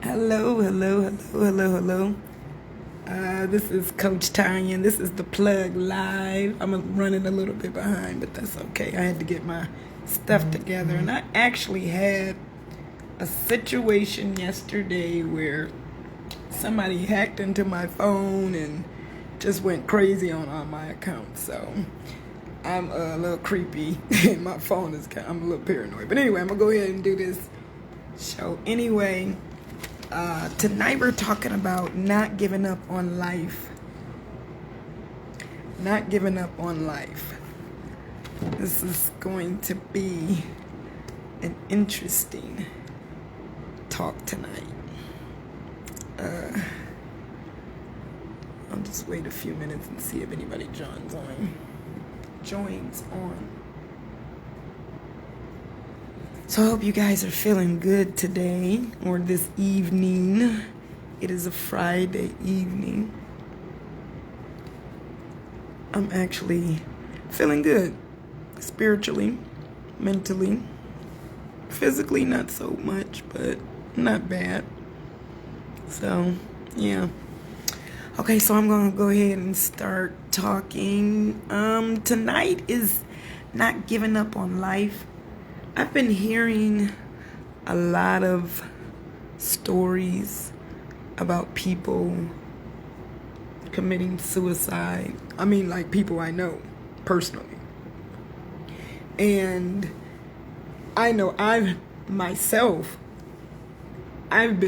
Hello, hello, hello, hello, hello. This is Coach Tanya. This is the Plug Live. I'm running a little bit behind, but that's okay. I had to get my stuff together, and I actually had a situation yesterday where somebody hacked into my phone and just went crazy on all my accounts. So I'm a little creepy. My phone is I'm a little paranoid. But anyway, I'm gonna go ahead and do this show anyway. Tonight we're talking about not giving up on life. Not giving up on life. This is going to be an interesting talk tonight. I'll just wait a few minutes and see if anybody joins on. So I hope you guys are feeling good today or this evening. It is a Friday evening. I'm actually feeling good. Spiritually, mentally, physically not so much, but not bad. So, yeah. Okay, so I'm going to go ahead and start talking. Tonight is not giving up on life. I've been hearing a lot of stories about people committing suicide. I mean, like people I know personally. And I know I've been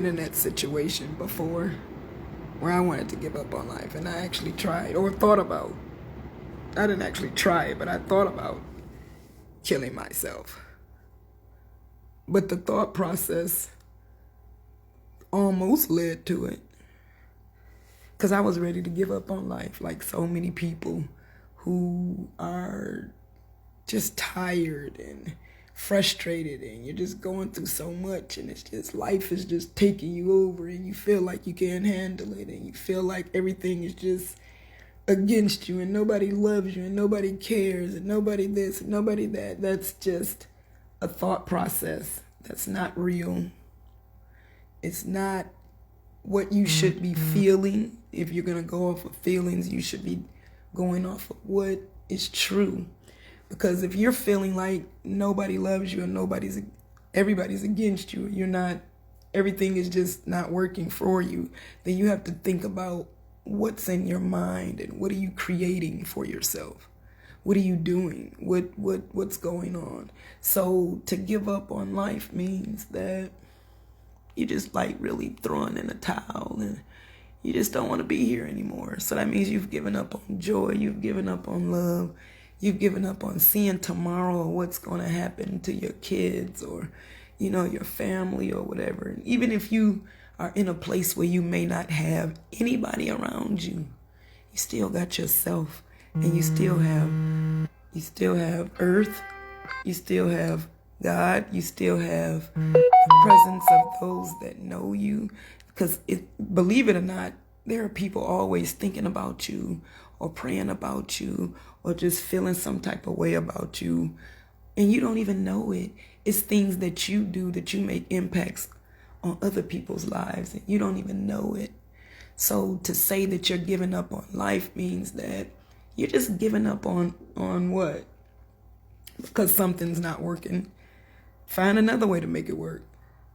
in that situation before where I wanted to give up on life, and I actually tried or thought about. I didn't actually try it, but I thought about killing myself. But the thought process almost led to it. Because I was ready to give up on life, like so many people who are just tired and frustrated, and you're just going through so much, and it's just life is just taking you over, and you feel like you can't handle it, and you feel like everything is just against you, and nobody loves you, and nobody cares, and nobody this, and nobody that. That's just a thought process that's not real. It's not what you should be feeling. If you're going to go off of feelings, you should be going off of what is true. Because if you're feeling like nobody loves you and everybody's against you, everything is just not working for you, then you have to think about what's in your mind and what are you creating for yourself. What are you doing? What's going on? So to give up on life means that you just like really throwing in a towel and you just don't want to be here anymore. So that means you've given up on joy, you've given up on love, you've given up on seeing tomorrow or what's going to happen to your kids or, your family or whatever. And even if you are in a place where you may not have anybody around you, you still got yourself, and you still have earth, you still have God, you still have the presence of those that know you. Because believe it or not, there are people always thinking about you or praying about you or just feeling some type of way about you, and you don't even know it. It's things that you do that you make impacts on other people's lives, and you don't even know it. So to say that you're giving up on life means that you're just giving up on what? Because something's not working. Find another way to make it work.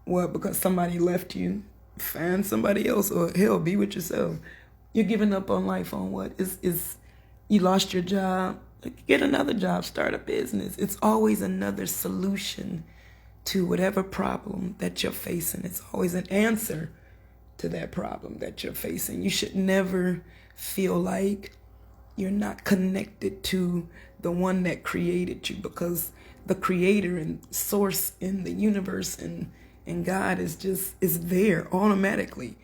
What? Because somebody left you? Find somebody else, or hell, be with yourself. You're giving up on life on what? Is you lost your job? Get another job, start a business. It's always another solution to whatever problem that you're facing. It's always an answer to that problem that you're facing. You should never feel like you're not connected to the one that created you, because the creator and source in the universe and God is there automatically,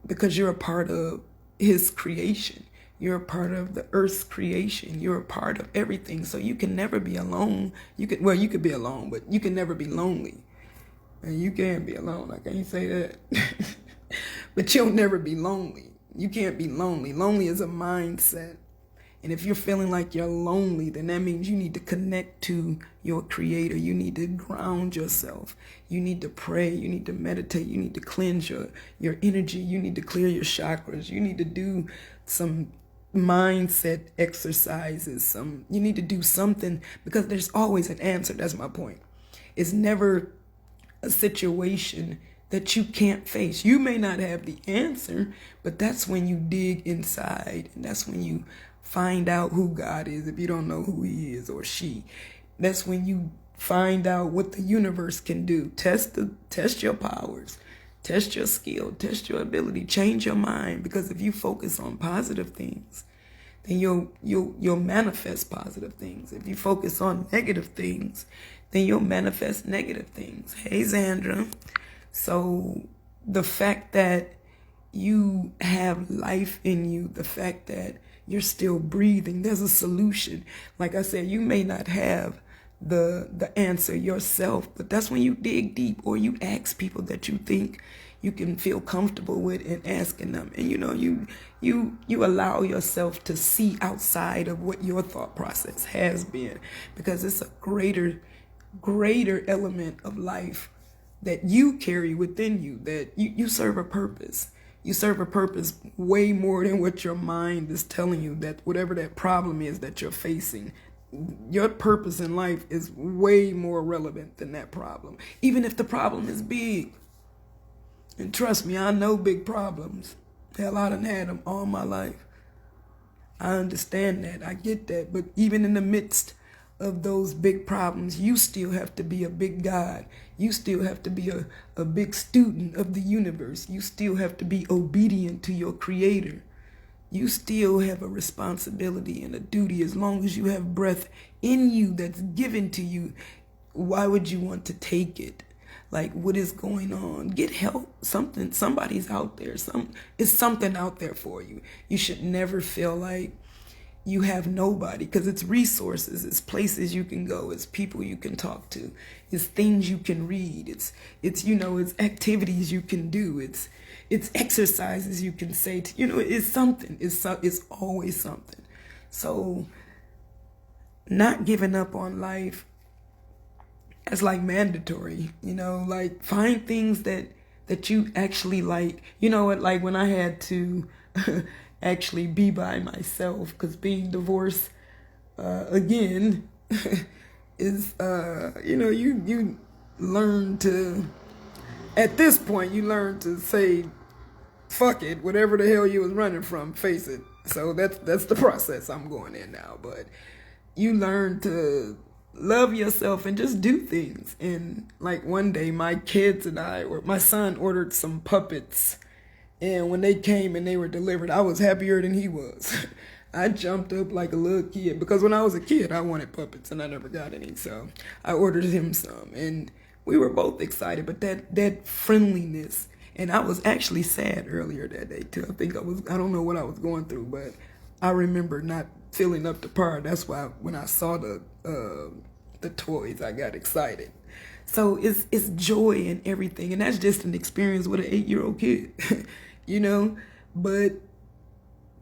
because you're a part of his creation. You're a part of the earth's creation. You're a part of everything. So you can never be alone. You could be alone, but you can never be lonely. And you can be alone. I can't say that. But you'll never be lonely. You can't be lonely. Lonely is a mindset. And if you're feeling like you're lonely, then that means you need to connect to your creator. You need to ground yourself. You need to pray. You need to meditate. You need to cleanse your energy. You need to clear your chakras. You need to do some mindset exercises. You need to do something, because there's always an answer. That's my point. It's never a situation that you can't face. You may not have the answer, but that's when you dig inside, and that's when you find out who God is if you don't know who he is or she. That's when you find out what the universe can do. Test your powers, test your skill, test your ability, change your mind, because if you focus on positive things, then you'll manifest positive things. If you focus on negative things, then you'll manifest negative things. Hey, Zandra. So the fact that you have life in you, the fact that you're still breathing, there's a solution. Like I said, you may not have the answer yourself, but that's when you dig deep, or you ask people that you think you can feel comfortable with and asking them. And you allow yourself to see outside of what your thought process has been, because it's a greater element of life that you carry within you, that you serve a purpose. You serve a purpose way more than what your mind is telling you, that whatever that problem is that you're facing, your purpose in life is way more relevant than that problem, even if the problem is big. And trust me, I know big problems. Hell, I done had them all my life. I understand that. I get that. But even in the midst of those big problems, you still have to be a big God. You still have to be a big student of the universe. You still have to be obedient to your creator. You still have a responsibility and a duty. As long as you have breath in you that's given to you, why would you want to take it? Like, what is going on? Get help. Somebody's out there. It's something out there for you. You should never feel like you have nobody, because it's resources, it's places you can go, it's people you can talk to, it's things you can read, it's activities you can do, it's exercises you can say to, it's something. It's always something. So not giving up on life, it's like mandatory, like find things that you actually like. Like when I had to actually be by myself, because being divorced again is you learn to, at this point you learn to say fuck it, whatever the hell you was running from, face it. So that's the process I'm going in now. But you learn to love yourself and just do things. And like one day my kids and my son ordered some puppets. And when they came and they were delivered, I was happier than he was. I jumped up like a little kid, because when I was a kid, I wanted puppets and I never got any. So I ordered him some, and we were both excited. But that friendliness, and I was actually sad earlier that day too. I don't know what I was going through, but I remember not feeling up to par. That's why when I saw the toys, I got excited. So it's joy in everything, and that's just an experience with an 8-year-old kid. But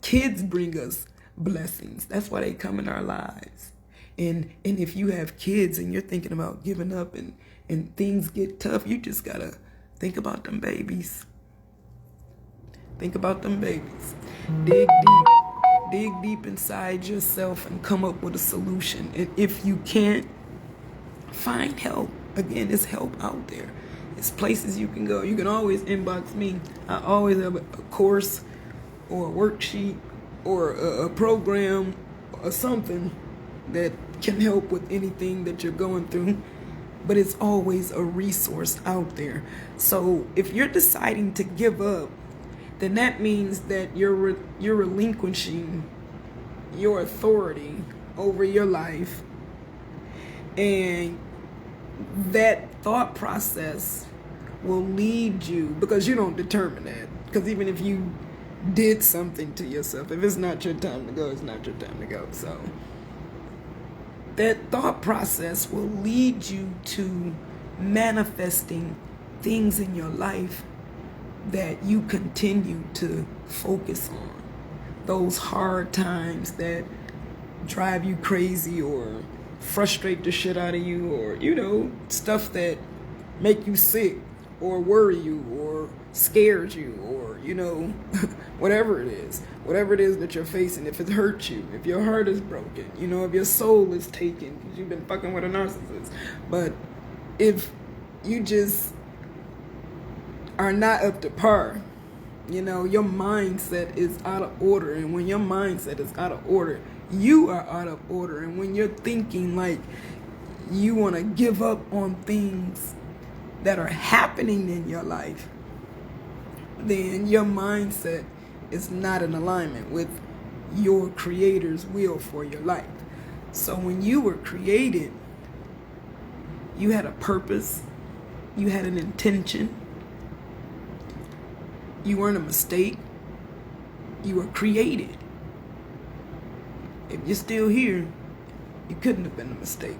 kids bring us blessings. That's why they come in our lives. And if you have kids and you're thinking about giving up and things get tough, you just gotta think about them babies. Think about them babies. Dig deep inside yourself and come up with a solution. And if you can't, find help. Again, there's help out there. It's places you can go. You can always inbox me. I always have a course or a worksheet or a program or something that can help with anything that you're going through. But it's always a resource out there. So if you're deciding to give up, then that means that you're relinquishing your authority over your life. And that thought process will lead you, because you don't determine that. Because even if you did something to yourself, if it's not your time to go, it's not your time to go. So that thought process will lead you to manifesting things in your life that you continue to focus on. Those hard times that drive you crazy or frustrate the shit out of you, or, you know, stuff that make you sick or worry you or scares you, or, you know, whatever it is that you're facing. If it hurts you, if your heart is broken, you know, if your soul is taken because you've been fucking with a narcissist. But if you just are not up to par, you know, your mindset is out of order. And when your mindset is out of order, you are out of order. And when you're thinking like you want to give up on things that are happening in your life, then your mindset is not in alignment with your Creator's will for your life. So when you were created, you had a purpose, you had an intention, you weren't a mistake, you were created. If you're still here, you couldn't have been a mistake.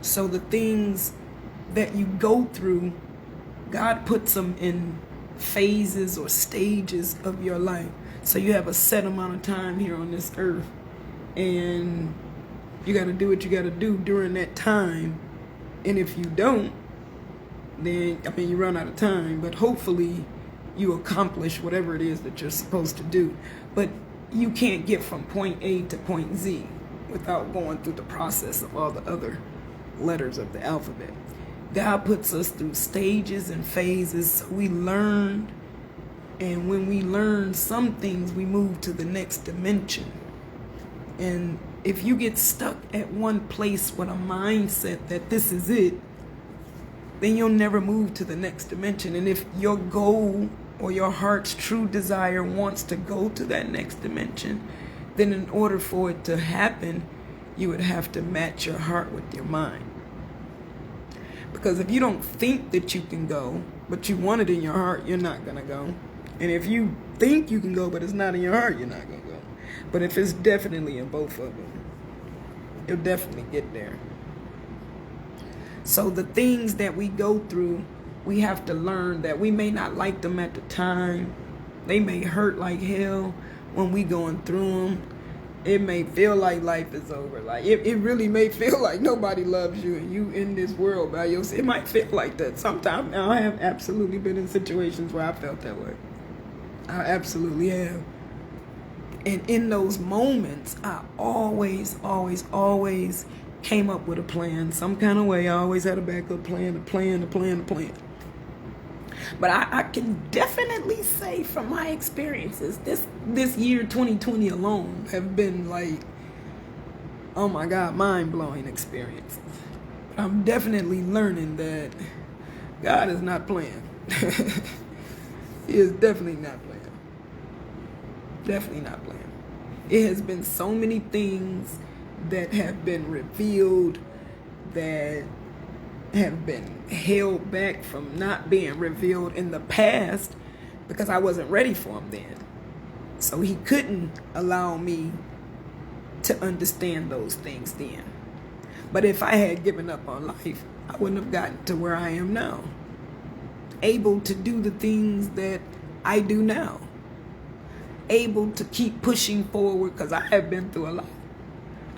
So the things that you go through, God puts them in phases or stages of your life. So you have a set amount of time here on this earth, and you got to do what you got to do during that time. And if you don't, then, I mean, you run out of time, but hopefully you accomplish whatever it is that you're supposed to do. But you can't get from point A to point Z without going through the process of all the other letters of the alphabet. God puts us through stages and phases, so we learn, and when we learn some things, we move to the next dimension. And if you get stuck at one place with a mindset that this is it, then you'll never move to the next dimension. And if your goal or your heart's true desire wants to go to that next dimension, then in order for it to happen, you would have to match your heart with your mind. Because if you don't think that you can go, but you want it in your heart, you're not going to go. And if you think you can go, but it's not in your heart, you're not going to go. But if it's definitely in both of them, you'll definitely get there. So the things that we go through, we have to learn that we may not like them at the time. They may hurt like hell when we going through them. It may feel like life is over. Like it really may feel like nobody loves you and you in this world by yourself. It might feel like that sometimes. Now, I have absolutely been in situations where I felt that way. I absolutely have. And in those moments, I always came up with a plan. Some kind of way, I always had a backup plan, a plan. But I can definitely say from my experiences, this year 2020 alone have been like, oh my God, mind-blowing experiences. I'm definitely learning that God is not playing. He is definitely not playing. Definitely not playing. It has been so many things that have been revealed that have been held back from not being revealed in the past because I wasn't ready for him then. So he couldn't allow me to understand those things then. But if I had given up on life, I wouldn't have gotten to where I am now. Able to do the things that I do now. Able to keep pushing forward because I have been through a lot.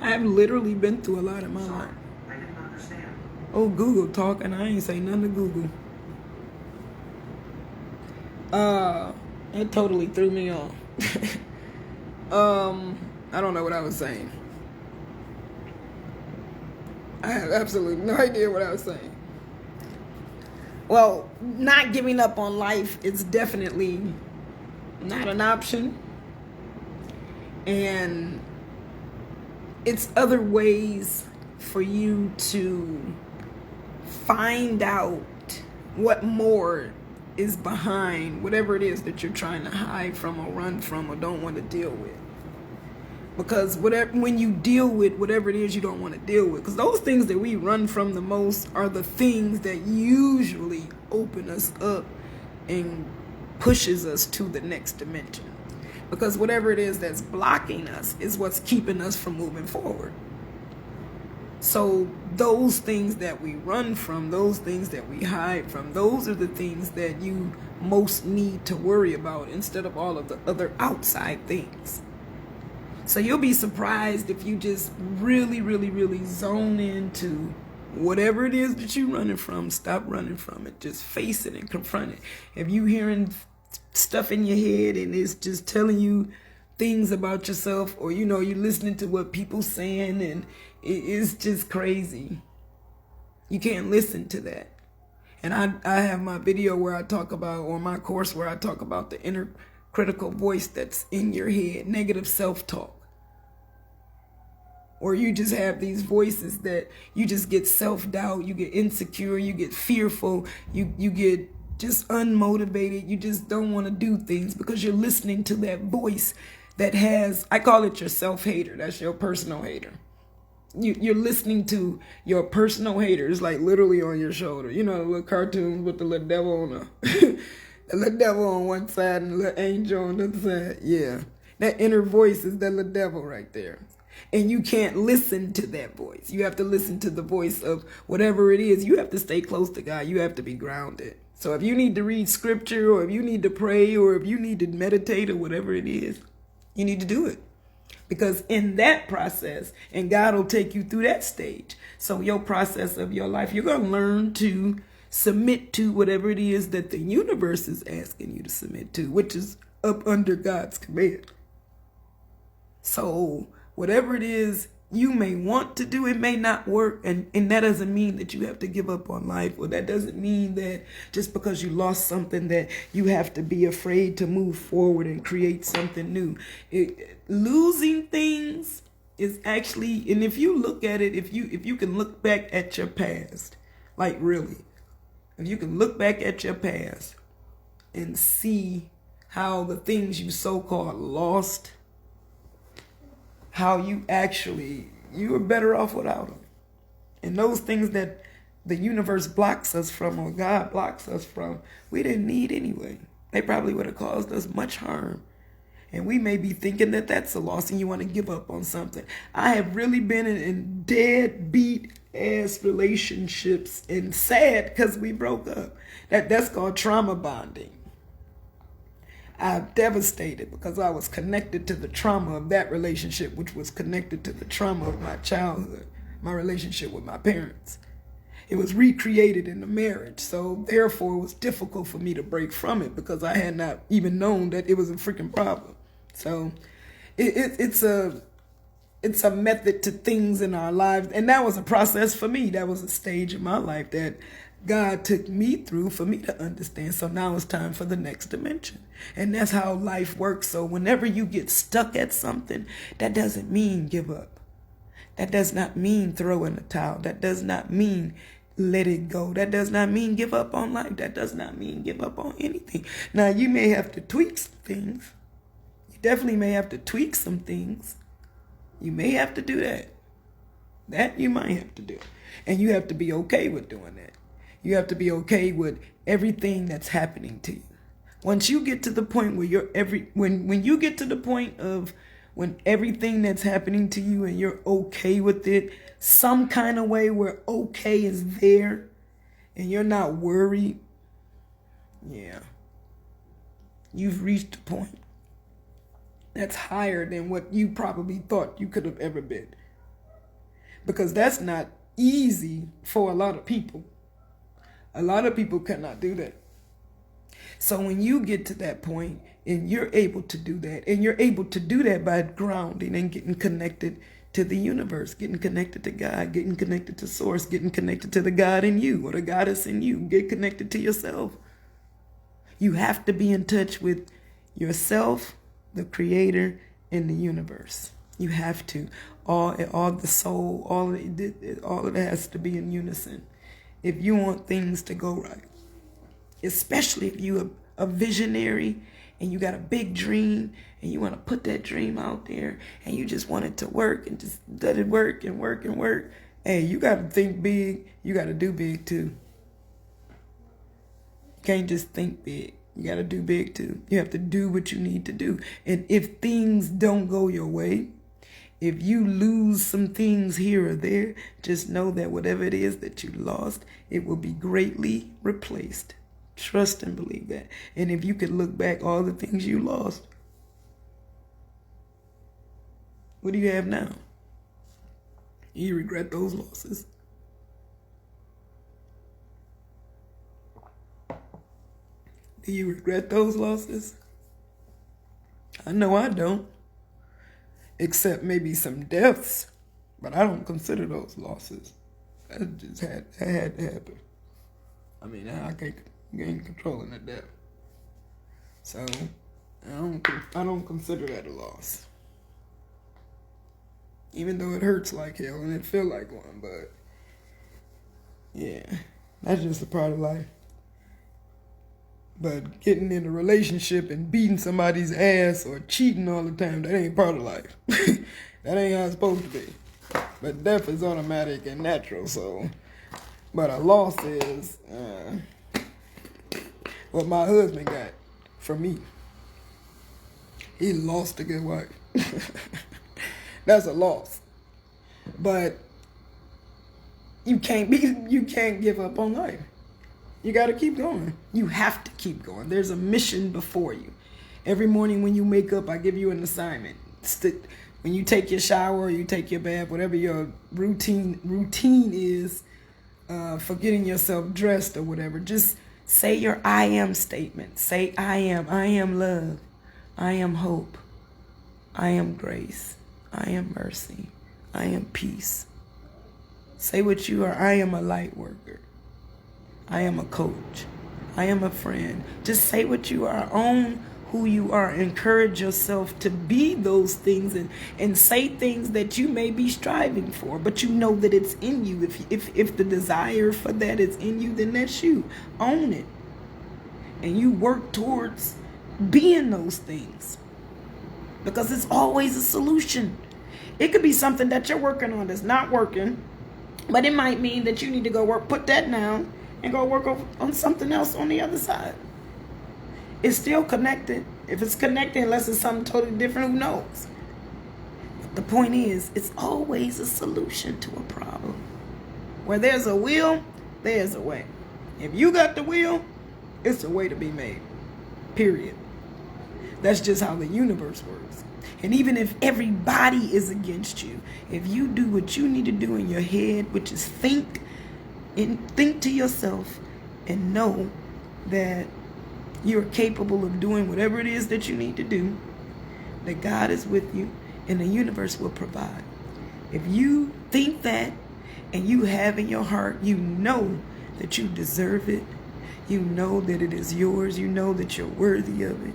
I have literally been through a lot in my life. I didn't understand. Oh, Google talking. I ain't say nothing to Google. It totally threw me off. I don't know what I was saying. I have absolutely no idea what I was saying. Well, not giving up on life is definitely not an option. And it's other ways for you to find out what more is behind whatever it is that you're trying to hide from or run from or don't want to deal with. Because when you deal with whatever it is you don't want to deal with, because those things that we run from the most are the things that usually open us up and pushes us to the next dimension. Because whatever it is that's blocking us is what's keeping us from moving forward. So those things that we run from, those things that we hide from, those are the things that you most need to worry about instead of all of the other outside things. So you'll be surprised if you just really, really, really zone into whatever it is that you're running from. Stop running from it. Just face it and confront it. If you hearing stuff in your head and it's just telling you things about yourself, or you're listening to what people saying and it's just crazy, you can't listen to that. And I have my video where I talk about, or my course where I talk about the inner critical voice that's in your head, negative self-talk. Or you just have these voices that you just get self-doubt, you get insecure, you get fearful, you get just unmotivated, you just don't want to do things because you're listening to that voice that has, I call it your self-hater, that's your personal hater. You're listening to your personal haters, like literally on your shoulder. The little cartoons with the little devil on the little devil on one side and the little angel on the other side. Yeah, that inner voice is that little devil right there. And you can't listen to that voice. You have to listen to the voice of whatever it is. You have to stay close to God. You have to be grounded. So if you need to read scripture, or if you need to pray, or if you need to meditate, or whatever it is, you need to do it. Because in that process, and God will take you through that stage. So your process of your life, you're going to learn to submit to whatever it is that the universe is asking you to submit to, which is up under God's command. So whatever it is you may want to do, it may not work. And that doesn't mean that you have to give up on life, or that doesn't mean that just because you lost something that you have to be afraid to move forward and create something new. Losing things is actually, and if you look at it, if you can look back at your past, like really, if you can look back at your past and see how the things you so-called lost, how you were better off without them. And those things that the universe blocks us from, or God blocks us from, we didn't need anyway. They probably would have caused us much harm. And we may be thinking that that's a loss and you want to give up on something. I have really been in deadbeat ass relationships, and sad because we broke up. That's called trauma bonding. I'm devastated because I was connected to the trauma of that relationship, which was connected to the trauma of my childhood, my relationship with my parents. It was recreated in the marriage, so therefore it was difficult for me to break from it because I had not even known that it was a freaking problem. So it's a method to things in our lives, and that was a process for me. That was a stage in my life that God took me through for me to understand. So now it's time for the next dimension. And that's how life works. So whenever you get stuck at something, that doesn't mean give up. That does not mean throw in the towel. That does not mean let it go. That does not mean give up on life. That does not mean give up on anything. Now, you may have to tweak some things. You definitely may have to tweak some things. You may have to do that. That you might have to do. And you have to be okay with doing that. You have to be okay with everything that's happening to you. Once you get to the point where when you get to the point of when everything that's happening to you and you're okay with it, some kind of way where okay is there and you're not worried, yeah, you've reached a point that's higher than what you probably thought you could have ever been. Because that's not easy for a lot of people. A lot of people cannot do that. So when you get to that point and you're able to do that, and you're able to do that by grounding and getting connected to the universe, getting connected to God, getting connected to source, getting connected to the God in you or the goddess in you, get connected to yourself. You have to be in touch with yourself, the creator, and the universe. You have to. All the soul, all of it has to be in unison. If you want things to go right, especially if you're a visionary and you got a big dream and you want to put that dream out there and you just want it to work and just let it work and work and work. Hey, you got to think big. You got to do big too. You can't just think big. You got to do big too. You have to do what you need to do. And if things don't go your way, if you lose some things here or there, just know that whatever it is that you lost, it will be greatly replaced. Trust and believe that. And if you could look back all the things you lost, What do you have now? Do you regret those losses? Do you regret those losses? I know I don't. Except maybe some deaths. But I don't consider those losses. That just had to happen. I mean, I can't gain control in the death. So I don't consider that a loss. Even though it hurts like hell and it feel like one, but yeah, that's just a part of life. But getting in a relationship and beating somebody's ass or cheating all the time, that ain't part of life. That ain't how it's supposed to be. But death is automatic and natural, so. But a loss is what my husband got from me. He lost a good wife. That's a loss. But you can't give up on life. You got to keep going. You have to keep going. There's a mission before you. Every morning when you wake up, I give you an assignment. When you take your shower, you take your bath, whatever your routine is for getting yourself dressed or whatever, just say your I am statement. Say I am love. I am hope. I am grace. I am mercy. I am peace. Say what you are. I am a light worker. I am a coach. I am a friend. Just say what you are. Own who you are. Encourage yourself to be those things and say things that you may be striving for, but you know that it's in you. If the desire for that is in you, then that's you. Own it. And you work towards being those things. Because it's always a solution. It could be something that you're working on that's not working, but it might mean that you need to go put that down and go work on something else on the other side. It's still connected. If it's connected, unless it's something totally different, who knows? But the point is, it's always a solution to a problem. Where there's a will, there's a way. If you got the will, it's a way to be made. Period. That's just how the universe works. And even if everybody is against you, if you do what you need to do in your head, which is think to yourself and know that you're capable of doing whatever it is that you need to do, that God is with you and the universe will provide. If you think that and you have in your heart, you know that you deserve it. You know that it is yours. You know that you're worthy of it.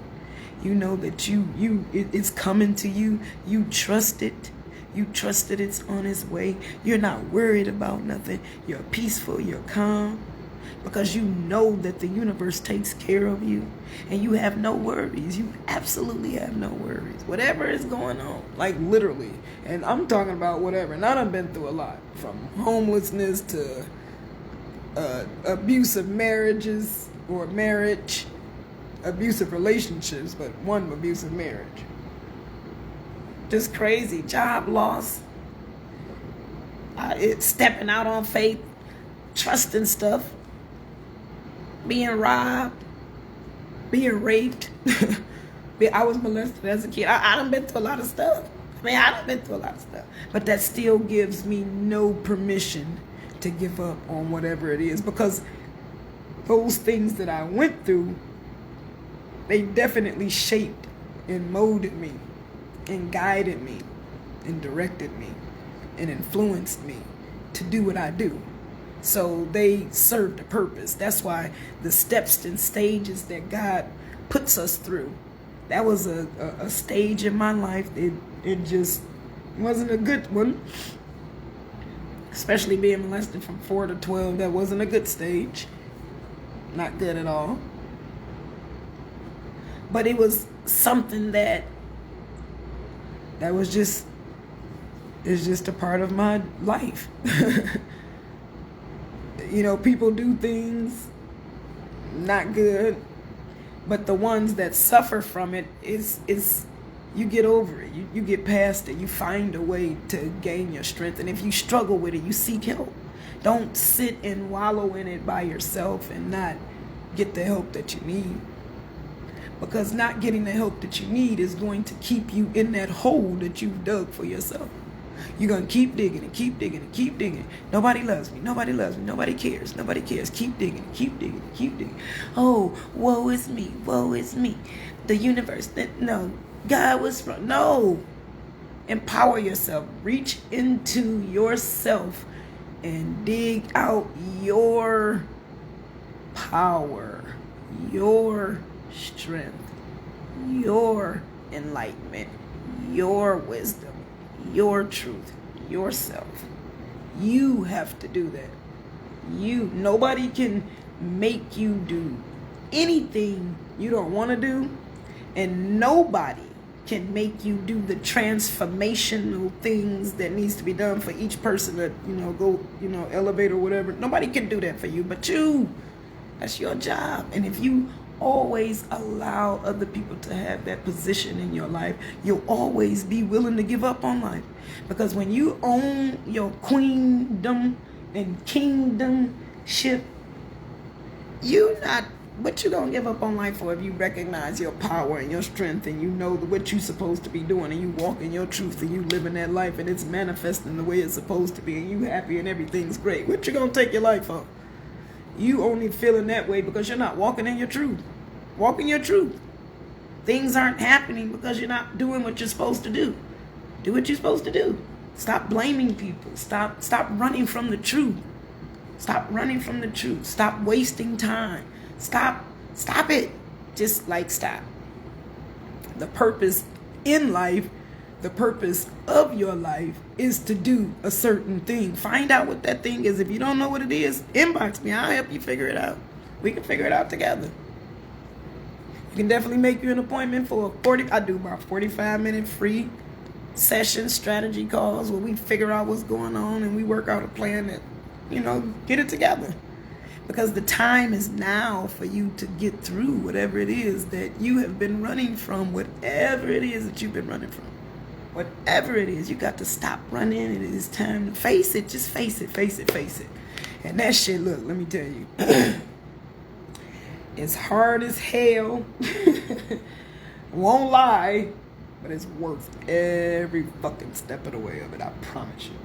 You know that it's coming to you. You trust it. You trust that it's on its way. You're not worried about nothing. You're peaceful. You're calm. Because you know that the universe takes care of you. And you have no worries. You absolutely have no worries. Whatever is going on. Like literally. And I'm talking about whatever. And I've been through a lot. From homelessness to abusive marriages or marriage. Abusive relationships, but one abusive marriage. Just crazy. Job loss. It's stepping out on faith. Trusting stuff. Being robbed. Being raped. I was molested as a kid. I done been through a lot of stuff. But that still gives me no permission to give up on whatever it is. Because those things that I went through, they definitely shaped and molded me and guided me and directed me and influenced me to do what I do. So they served a purpose. That's why the steps and stages that God puts us through, that was a stage in my life. It just wasn't a good one. Especially being molested from 4 to 12, that wasn't a good stage. Not good at all. But it was something that was just, is just a part of my life. You know, people do things not good, but the ones that suffer from it is you get over it. You get past it. You find a way to gain your strength. And if you struggle with it, you seek help. Don't sit and wallow in it by yourself and not get the help that you need. Because not getting the help that you need is going to keep you in that hole that you've dug for yourself. You're going to keep digging and keep digging and keep digging. Nobody loves me. Nobody loves me. Nobody cares. Nobody cares. Keep digging. Keep digging. Keep digging. Oh, woe is me. Woe is me. The universe. No. God was wrong. No. Empower yourself. Reach into yourself and dig out your power, your strength, your enlightenment, your wisdom, your truth, yourself. You have to do that. Nobody can make you do anything you don't want to do, and nobody can make you do the transformational things that needs to be done for each person that, go, elevate or whatever. Nobody can do that for you but you. That's your job. And if you always allow other people to have that position in your life, you'll always be willing to give up on life. Because when you own your queendom and kingdomship, what you gonna give up on life for if you recognize your power and your strength and you know what you're supposed to be doing and you walk in your truth and you live in that life and it's manifesting the way it's supposed to be and you happy and everything's great? What you gonna take your life for? You only feeling that way because you're not walking in your truth. Walk in your truth. Things aren't happening because you're not doing what you're supposed to do. Do what you're supposed to do. Stop blaming people. Stop running from the truth. Stop running from the truth. Stop wasting time. Stop it. Just stop. The purpose in life, the purpose of your life is to do a certain thing. Find out what that thing is. If you don't know what it is, inbox me. I'll help you figure it out. We can figure it out together. You can definitely make you an appointment for I do about 45-minute free session strategy calls where we figure out what's going on and we work out a plan that, get it together. Because the time is now for you to get through whatever it is that you have been running from, whatever it is that you've been running from. Whatever it is, you got to stop running. It is time to face it. Just face it. And that shit, look, let me tell you. It's hard as hell. Won't lie. But it's worth every fucking step of the way of it. I promise you.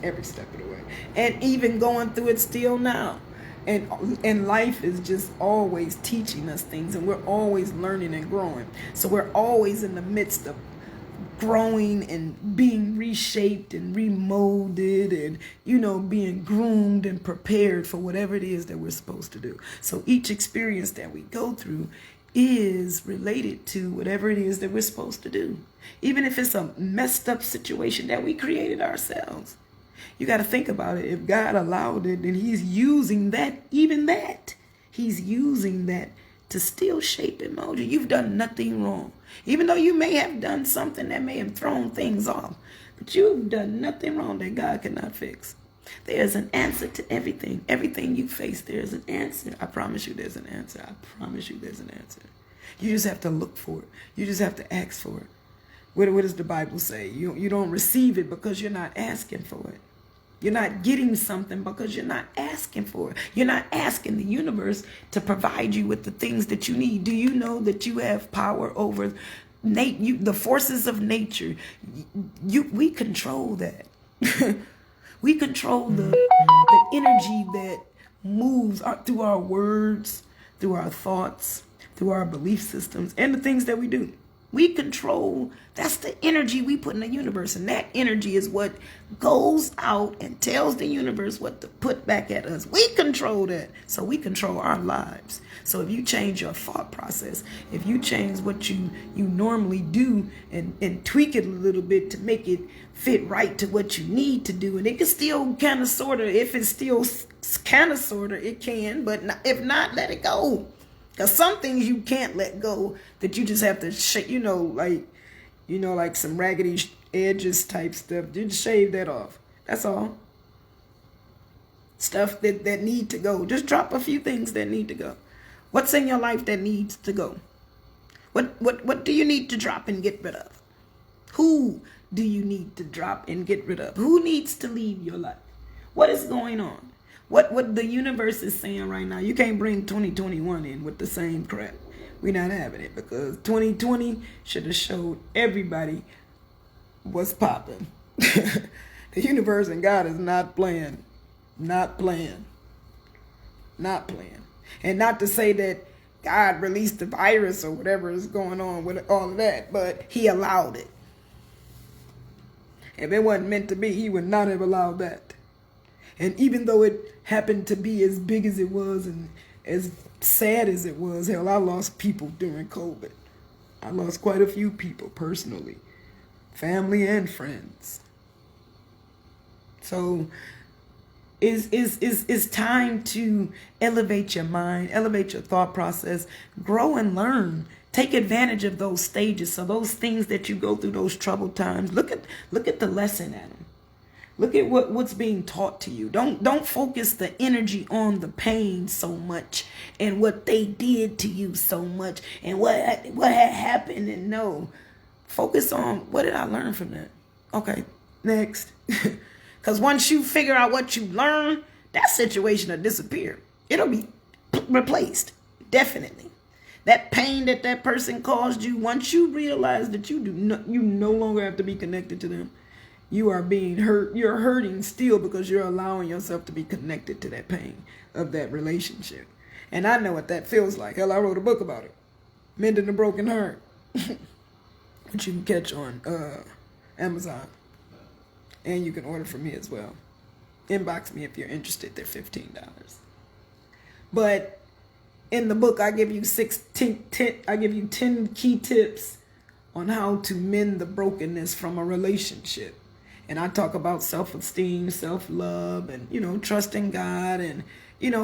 Every step of the way. And even going through it still now. And life is just always teaching us things. And we're always learning and growing. So we're always in the midst of growing and being reshaped and remolded and, being groomed and prepared for whatever it is that we're supposed to do. So each experience that we go through is related to whatever it is that we're supposed to do. Even if it's a messed up situation that we created ourselves. You got to think about it. If God allowed it, then he's using that, he's using that to still shape and mold you. You've done nothing wrong. Even though you may have done something that may have thrown things off, but you've done nothing wrong that God cannot fix. There's an answer to everything. Everything you face, there's an answer. I promise you there's an answer. I promise you there's an answer. You just have to look for it. You just have to ask for it. What does the Bible say? You don't receive it because you're not asking for it. You're not getting something because you're not asking for it. You're not asking the universe to provide you with the things that you need. Do you know that you have power over the forces of nature? We control that. We control the energy that moves through our words, through our thoughts, through our belief systems, and the things that we do. We control, that's the energy we put in the universe. And that energy is what goes out and tells the universe what to put back at us. We control that. So we control our lives. So if you change your thought process, if you change what you normally do and tweak it a little bit to make it fit right to what you need to do, and it can still kind of sort of, if it's still kind of sort of, it can, but if not, let it go. Because some things you can't let go that you just have to shake, like some raggedy edges type stuff. You just shave that off. That's all. Stuff that need to go. Just drop a few things that need to go. What's in your life that needs to go? What do you need to drop and get rid of? Who do you need to drop and get rid of? Who needs to leave your life? What is going on? What the universe is saying right now, you can't bring 2021 in with the same crap. We're not having it, because 2020 should have showed everybody what's popping. The universe and God is not playing. Not playing. Not playing. And not to say that God released the virus or whatever is going on with all of that, but he allowed it. If it wasn't meant to be, he would not have allowed that. And even though it happened to be as big as it was and as sad as it was, hell, I lost people during COVID. I lost quite a few people personally, family and friends. So it's time to elevate your mind, elevate your thought process, grow and learn. Take advantage of those stages. So those things that you go through, those troubled times, look at the lesson at them. Look at what's being taught to you. Don't focus the energy on the pain so much and what they did to you so much and what had happened. And no, focus on, what did I learn from that? Okay, next. Because once you figure out what you learn, that situation will disappear. It'll be replaced, definitely. That pain that person caused you, once you realize that you no longer have to be connected to them. You are being hurt. You're hurting still because you're allowing yourself to be connected to that pain of that relationship. And I know what that feels like. Hell, I wrote a book about it. Mending the Broken Heart. Which you can catch on Amazon. And you can order from me as well. Inbox me if you're interested. They're $15. But in the book, I give you 10 key tips on how to mend the brokenness from a relationship. And I talk about self-esteem, self-love, and, trusting God, and,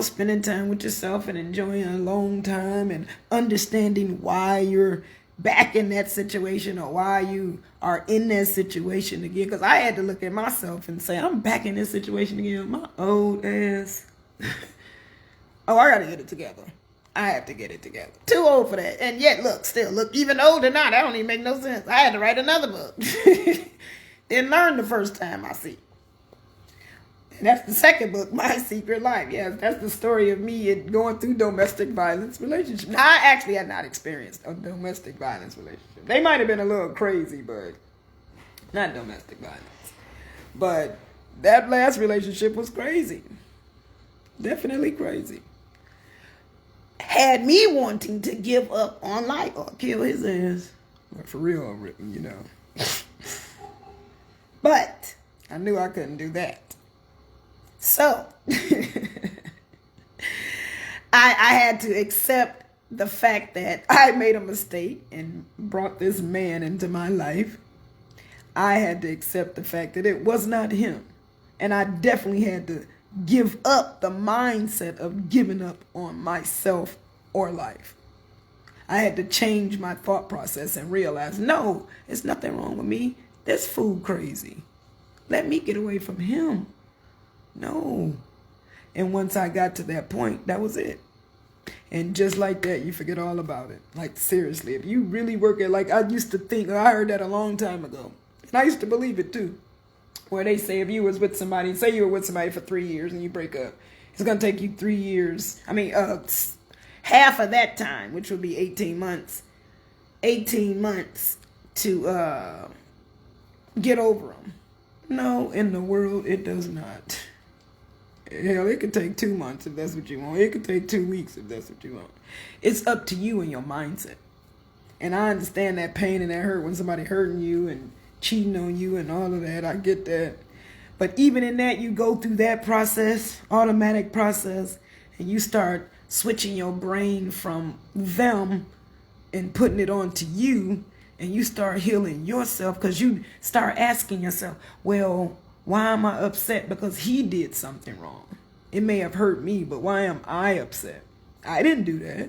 spending time with yourself and enjoying a long time and understanding why you're back in that situation or why you are in that situation again. Because I had to look at myself and say, I'm back in this situation again. My old ass. Oh, I got to get it together. I have to get it together. Too old for that. And yet, look, even older now, that don't even make no sense. I had to write another book. Didn't learn the first time, I see. And that's the second book, My Secret Life. Yes, that's the story of me going through domestic violence relationship. Now, I actually had not experienced a domestic violence relationship. They might have been a little crazy, but not domestic violence. But that last relationship was crazy. Definitely crazy. Had me wanting to give up on life or kill his ass. But for real, But I knew I couldn't do that. So I had to accept the fact that I made a mistake and brought this man into my life. I had to accept the fact that it was not him. And I definitely had to give up the mindset of giving up on myself or life. I had to change my thought process and realize, no, there's nothing wrong with me. This fool crazy. Let me get away from him. No. And once I got to that point, that was it. And just like that, you forget all about it. Like, seriously, if you really work it, like I used to think, I heard that a long time ago. And I used to believe it too. Where they say if you was with somebody, say you were with somebody for 3 years and you break up, it's going to take you 3 years. Half of that time, which would be 18 months. 18 months to get over them. No, in the world, it does not. Hell, it could take 2 months if that's what you want. It could take 2 weeks if that's what you want. It's up to you and your mindset. And I understand that pain and that hurt when somebody hurting you and cheating on you and all of that. I get that. But even in that, you go through that process, automatic process, and you start switching your brain from them and putting it on to you, and you start healing yourself because you start asking yourself, well, why am I upset? Because he did something wrong. It may have hurt me, but why am I upset? I didn't do that.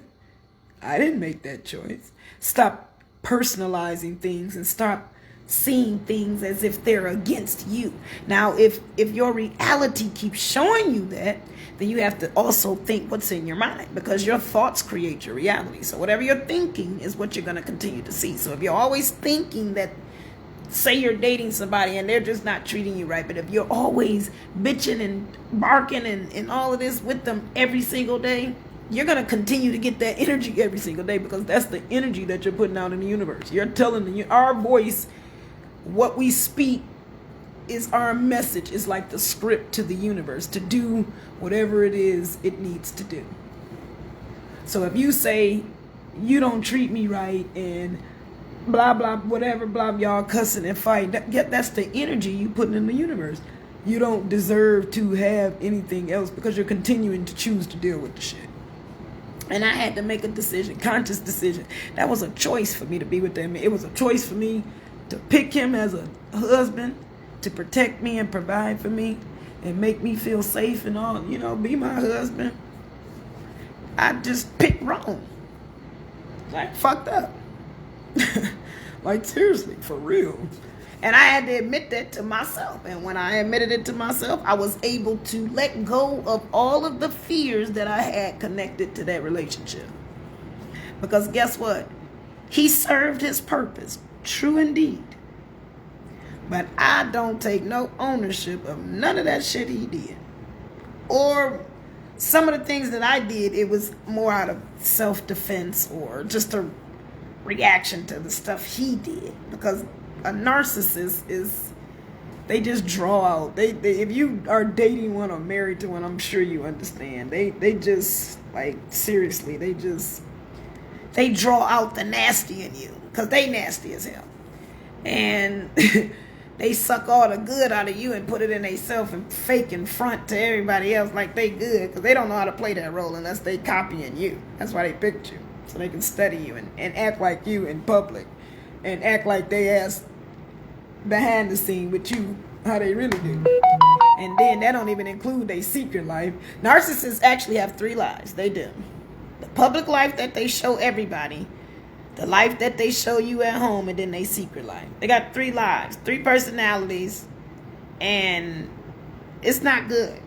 I didn't make that choice. Stop personalizing things and stop seeing things as if they're against you. Now, if your reality keeps showing you that, then you have to also think what's in your mind, because your thoughts create your reality. So whatever you're thinking is what you're going to continue to see. So if you're always thinking that, say you're dating somebody and they're just not treating you right, but if you're always bitching and barking and all of this with them every single day, you're going to continue to get that energy every single day, because that's the energy that you're putting out in the universe. You're telling our voice, what we speak is our message. Is like the script to the universe to do whatever it is it needs to do. So if you say, you don't treat me right, and blah, blah, whatever, blah, y'all cussing and fighting, that's the energy you putting in the universe. You don't deserve to have anything else, because you're continuing to choose to deal with the shit. And I had to make a decision, conscious decision. That was a choice for me to be with them. It was a choice for me to pick him as a husband, to protect me and provide for me and make me feel safe and all, be my husband. I just picked wrong. Like, fucked up. Like, seriously, for real. And I had to admit that to myself. And when I admitted it to myself, I was able to let go of all of the fears that I had connected to that relationship. Because guess what? He served his purpose. True indeed. But I don't take no ownership of none of that shit he did. Or some of the things that I did, it was more out of self-defense or just a reaction to the stuff he did. Because a narcissist they just draw out. They if you are dating one or married to one, I'm sure you understand. They just, like, seriously, they draw out the nasty in you, because they nasty as hell. And they suck all the good out of you and put it in themselves and fake in front to everybody else like they good, because they don't know how to play that role unless they copying you. That's why they picked you, so they can study you and act like you in public, and act like they ass behind the scene with you how they really do. And then that don't even include their secret life. Narcissists actually have 3 lives. They do. The public life that they show everybody, the life that they show you at home, and then their secret life. They got 3 lives, 3 personalities, and it's not good.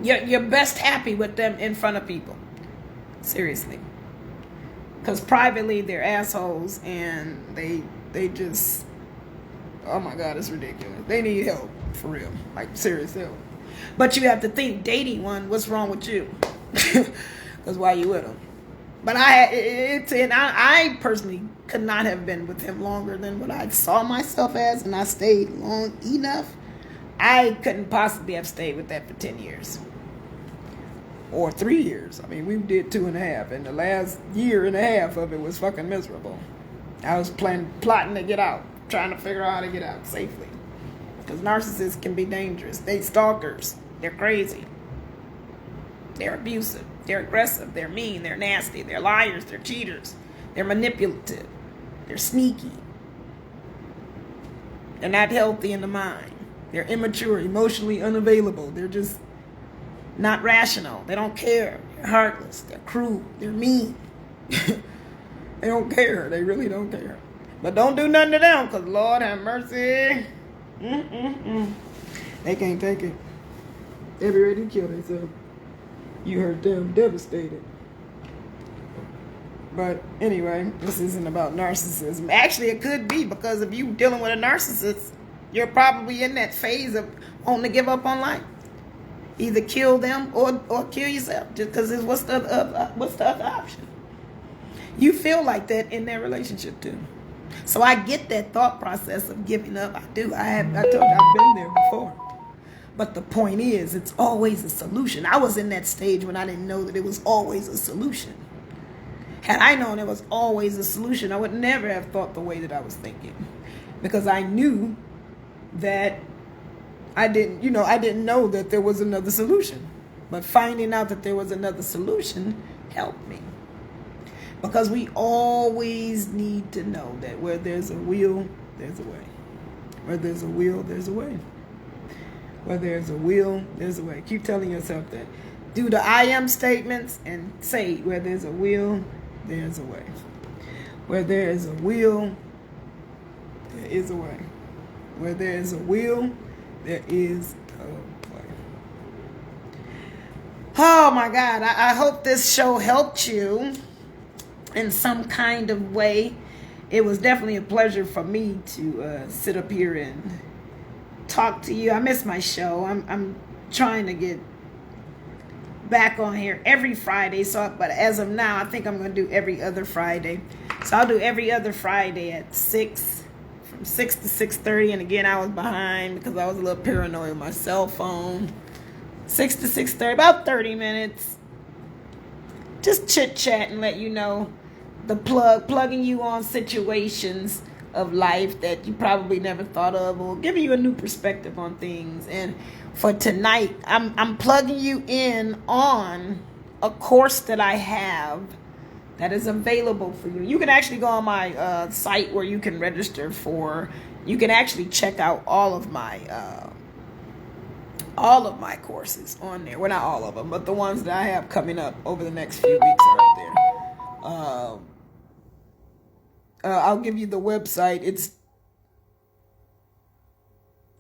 You're best happy with them in front of people. Seriously. Because privately, they're assholes, and they just, oh my God, it's ridiculous. They need help, for real. Like, serious help. But you have to think, dating one, what's wrong with you? Because why you with him? But I personally could not have been with him longer than what I saw myself as, and I stayed long enough. I couldn't possibly have stayed with that for 10 years. Or 3 years. I mean, we did 2.5, and the last year and a half of it was fucking miserable. I was plotting to get out, trying to figure out how to get out safely. Because narcissists can be dangerous. They stalkers. They're crazy. They're abusive. They're aggressive. They're mean. They're nasty. They're liars. They're cheaters. They're manipulative. They're sneaky. They're not healthy in the mind. They're immature, emotionally unavailable. They're just not rational. They don't care. They're heartless. They're cruel. They're mean. They don't care. They really don't care. But don't do nothing to them, because Lord have mercy. They can't take it. They be ready to kill themselves. You hurt them, devastated. But anyway, this isn't about narcissism. Actually, it could be, because if you're dealing with a narcissist, you're probably in that phase of wanting to give up on life. Either kill them or kill yourself. Just because what's the other option? You feel like that in that relationship too. So I get that thought process of giving up. I do. I told you I've been there before. But the point is, it's always a solution. I was in that stage when I didn't know that it was always a solution. Had I known it was always a solution, I would never have thought the way that I was thinking. Because I knew that I didn't know that there was another solution. But finding out that there was another solution helped me. Because we always need to know that where there's a will, there's a way. Where there's a will, there's a way. Where there's a will, there's a way. Keep telling yourself that. Do the I am statements and say, where there's a will, there's a way. Where there is a will, there is a way. Where there is a will, there is a way. Oh my God, I hope this show helped you in some kind of way. It was definitely a pleasure for me to sit up here and talk to you. I miss my show. I'm trying to get back on here every Friday. But as of now, I think I'm going to do every other Friday. So I'll do every other Friday at 6, from 6 to 6:30. And again, I was behind because I was a little paranoid with my cell phone. 6 to 6:30, about 30 minutes. Just chit chat and let you know plugging you on situations of life that you probably never thought of, or giving you a new perspective on things. And for tonight, I'm plugging you in on a course that I have that is available for you. You can actually go on my site where you can register for. You can actually check out all of my courses on there. Well, not all of them, but the ones that I have coming up over the next few weeks are up there. I'll give you the website.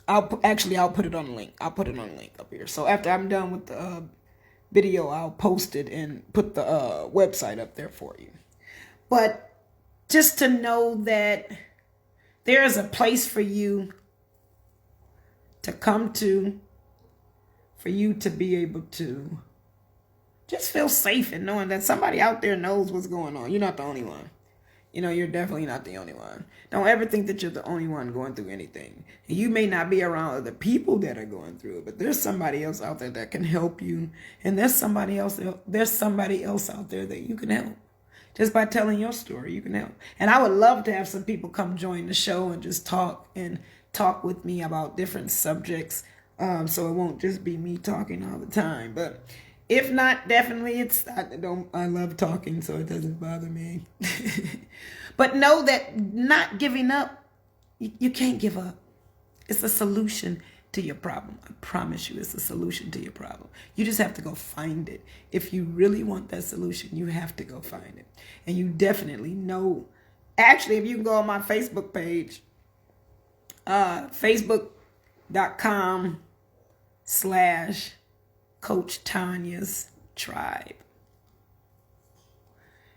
I'll put it on the link. I'll put it on the link up here. So after I'm done with the video, I'll post it and put the website up there for you. But just to know that there is a place for you to come to, for you to be able to just feel safe in knowing that somebody out there knows what's going on. You're not the only one. You're definitely not the only one. Don't ever think that you're the only one going through anything. You may not be around other people that are going through it, but there's somebody else out there that can help you. And there's somebody else out there that you can help. Just by telling your story, you can help. And I would love to have some people come join the show and just talk with me about different subjects. So it won't just be me talking all the time. But if not, definitely I love talking, so it doesn't bother me. But know that not giving up, you can't give up. It's a solution to your problem. I promise you, it's a solution to your problem. You just have to go find it. If you really want that solution, you have to go find it. And you definitely know. Actually, if you can go on my Facebook page, facebook.com/Coach Tanya's Tribe.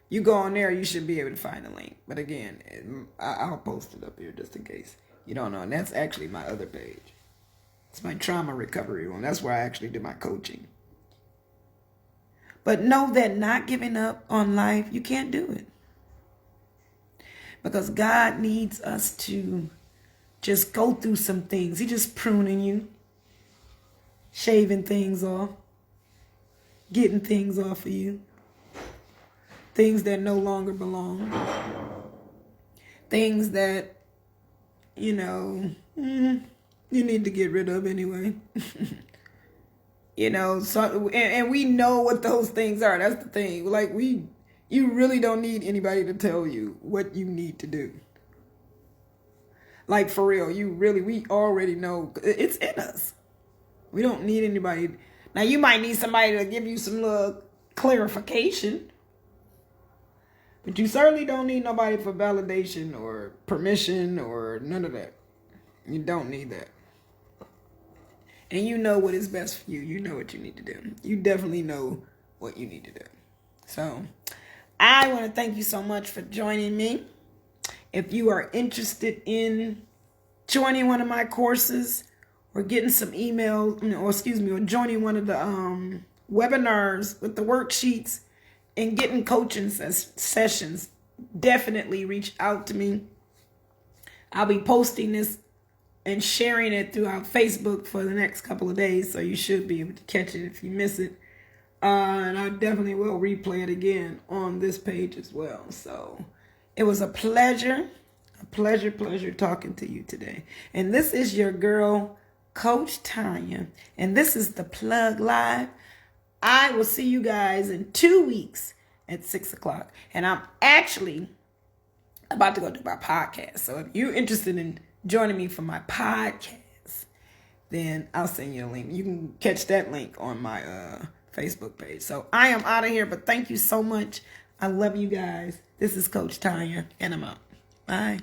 You go on there, you should be able to find the link. But again, I'll post it up here just in case you don't know. And that's actually my other page. It's my trauma recovery one. That's where I actually do my coaching. But know that not giving up on life, you can't do it. Because God needs us to just go through some things. He's just pruning you, shaving things off, getting things off of you, things that no longer belong, things that, you need to get rid of anyway. So, and we know what those things are. That's the thing. Like, you really don't need anybody to tell you what you need to do. Like, for real, we already know. It's in us. We don't need anybody. Now, you might need somebody to give you some little clarification. But you certainly don't need nobody for validation or permission or none of that. You don't need that. And you know what is best for you. You know what you need to do. You definitely know what you need to do. So, I want to thank you so much for joining me. If you are interested in joining one of my courses or getting some emails, or joining one of the webinars with the worksheets and getting coaching sessions, definitely reach out to me. I'll be posting this and sharing it throughout Facebook for the next couple of days, so you should be able to catch it if you miss it. And I definitely will replay it again on this page as well. So it was a pleasure talking to you today. And this is your girl, Coach Tanya. And this is the Plug Live. I will see you guys in 2 weeks at 6 o'clock. And I'm actually about to go do my podcast. So if you're interested in joining me for my podcast, then I'll send you a link. You can catch that link on my Facebook page. So I am out of here, but thank you so much. I love you guys. This is Coach Tanya, and I'm out. Bye.